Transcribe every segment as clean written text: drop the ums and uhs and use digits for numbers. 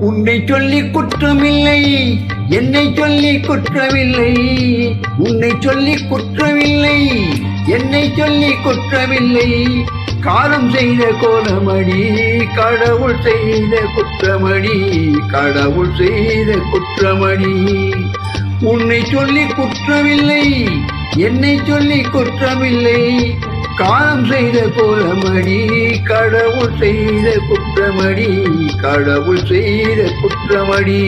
உன்னை சொல்லி குற்றமில்லை, என்னை சொல்லி குற்றமில்லை. உன்னை சொல்லி குற்றமில்லை, என்னை சொல்லி குற்றமில்லை. காலம் செய்த கோலமடி, கடவுள் செய்த குற்றமடி, கடவுள் செய்த குற்றமடி. உன்னை சொல்லி குற்றமில்லை, என்னை சொல்லி குற்றமில்லை. காலம் செய்த கோலமடி, கடவுள் செய்த குற்றமடி, கடவுள் செய்த குற்றமடி.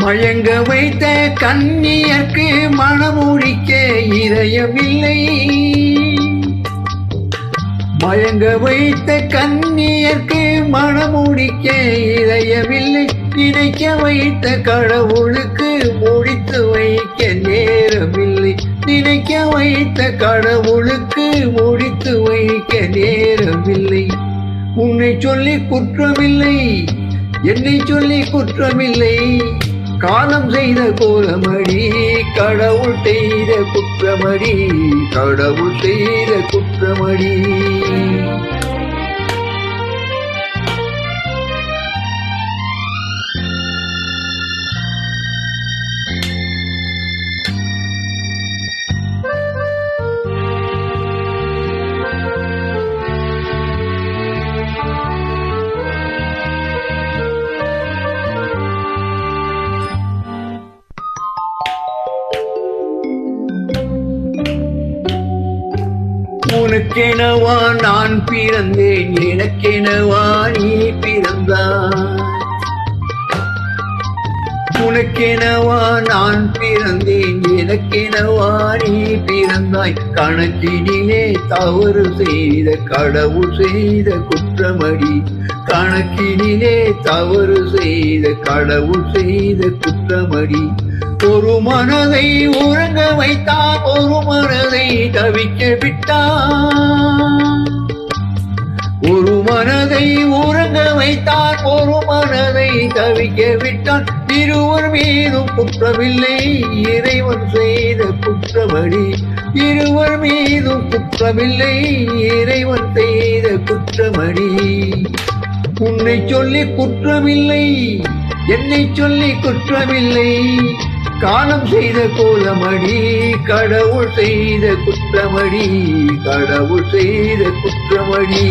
மயங்க வைத்த கண்ணியர்க்கு மனமுடிக்க இதயமில்லை. மயங்க வைத்த கண்ணியர்க்கு மனமுடிக்க இதயமில்லை. நினைக்க வைத்த கடவுளுக்கு முடித்து வைக்க நேரமில்லை. நினைக்க வைத்த கடவுளுக்கு முடித்து வைக்க நேரமில்லை. உன்னை சொல்லி குற்றமில்லை, என்னை சொல்லி குற்றமில்லை. காலம் செய்த கோலமடி, கடவுள் செய்த குற்றமடி, கடவுள் செய்த குற்றமடி. உனக்கெனவா நான் பிறந்தேன், எனக்கெனவா நீ பிறந்தாய். உனக்கெனவா நான் பிறந்தேன், எனக்கெனவா நீ பிறந்தாய். கணக்கினிலே தவறு செய்த கடவுள் செய்த குற்றமடி, கணக்கினிலே தவறு செய்த கடவுள் செய்த குற்றமடி. ஒரு மனதை உறங்க வைத்தான், ஒரு மனதை தவிக்க விட்டான். ஒரு மனதை உறங்க வைத்தான், ஒரு மனதை தவிக்க விட்டான். இருவர் மீதும் குற்றமில்லை, இறைவன் செய்த குற்றமடி. இருவர் மீதும் குற்றமில்லை, இறைவன் செய்த குற்றமடி. உன்னை சொல்லி குற்றமில்லை, என்னை சொல்லி குற்றமில்லை. காலம் செய்த கோலமடி, கடவுள் செய்த குற்றமடி, கடவுள் செய்த குற்றமடி.